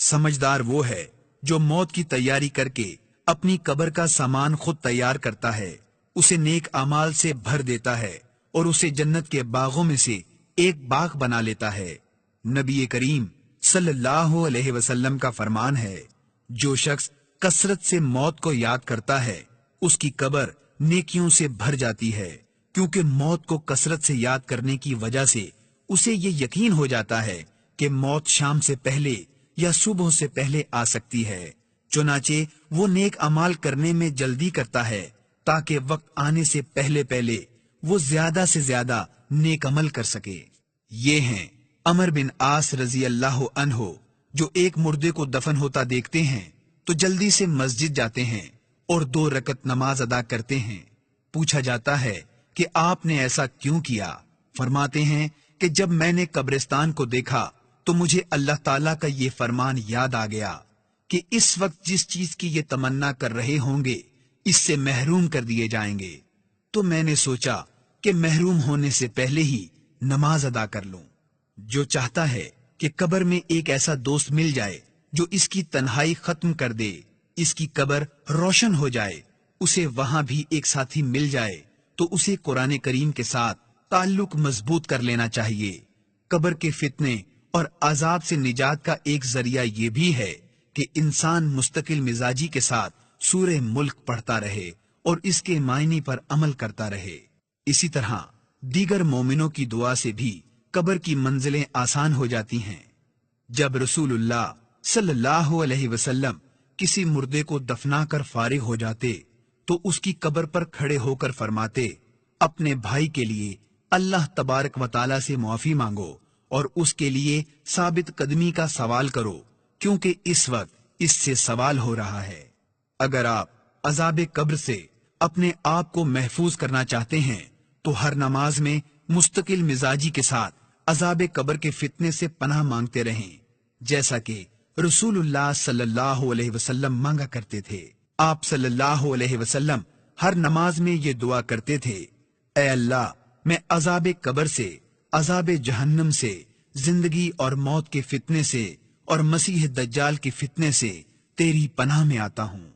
سمجھدار وہ ہے جو موت کی تیاری کر کے اپنی قبر کا سامان خود تیار کرتا ہے، اسے نیک اعمال سے بھر دیتا ہے اور اسے جنت کے باغوں میں سے ایک باغ بنا لیتا ہے۔ نبی کریم صلی اللہ علیہ وسلم کا فرمان ہے، جو شخص کثرت سے موت کو یاد کرتا ہے اس کی قبر نیکیوں سے بھر جاتی ہے، کیونکہ موت کو کثرت سے یاد کرنے کی وجہ سے اسے یہ یقین ہو جاتا ہے کہ موت شام سے پہلے یا صبح سے پہلے آ سکتی ہے، چنانچہ وہ نیک اعمال کرنے میں جلدی کرتا ہے تاکہ وقت آنے سے پہلے پہلے وہ زیادہ سے زیادہ نیک عمل کر سکے۔ یہ ہیں عمر بن عاص رضی اللہ عنہ، جو ایک مردے کو دفن ہوتا دیکھتے ہیں تو جلدی سے مسجد جاتے ہیں اور 2 رکعت نماز ادا کرتے ہیں۔ پوچھا جاتا ہے کہ آپ نے ایسا کیوں کیا؟ فرماتے ہیں کہ جب میں نے قبرستان کو دیکھا تو مجھے اللہ تعالیٰ کا یہ فرمان یاد آ گیا کہ اس وقت جس چیز کی یہ تمنا کر رہے ہوں گے اس سے محروم کر دیے جائیں گے، تو میں نے سوچا کہ محروم ہونے سے پہلے ہی نماز ادا کر لوں۔ جو چاہتا ہے کہ قبر میں ایک ایسا دوست مل جائے جو اس کی تنہائی ختم کر دے، اس کی قبر روشن ہو جائے، اسے وہاں بھی ایک ساتھی مل جائے تو اسے قرآن کریم کے ساتھ تعلق مضبوط کر لینا چاہیے۔ قبر کے فتنے اور عذاب سے نجات کا ایک ذریعہ یہ بھی ہے کہ انسان مستقل مزاجی کے ساتھ سورہ ملک پڑھتا رہے اور اس کے معنی پر عمل کرتا رہے۔ اسی طرح دیگر مومنوں کی دعا سے بھی قبر کی منزلیں آسان ہو جاتی ہیں۔ جب رسول اللہ صلی اللہ علیہ وسلم کسی مردے کو دفنا کر فارغ ہو جاتے تو اس کی قبر پر کھڑے ہو کر فرماتے، اپنے بھائی کے لیے اللہ تبارک و تعالی سے معافی مانگو اور اس کے لیے ثابت قدمی کا سوال کرو، کیونکہ اس وقت اس سے سوال ہو رہا ہے۔ اگر آپ عذاب قبر سے اپنے آپ کو محفوظ کرنا چاہتے ہیں تو ہر نماز میں مستقل مزاجی کے ساتھ عذاب قبر کے فتنے سے پناہ مانگتے رہیں، جیسا کہ رسول اللہ صلی اللہ علیہ وسلم مانگا کرتے تھے۔ آپ صلی اللہ علیہ وسلم ہر نماز میں یہ دعا کرتے تھے، اے اللہ، میں عذاب قبر سے، عذاب جہنم سے، زندگی اور موت کے فتنے سے اور مسیح دجال کے فتنے سے تیری پناہ میں آتا ہوں۔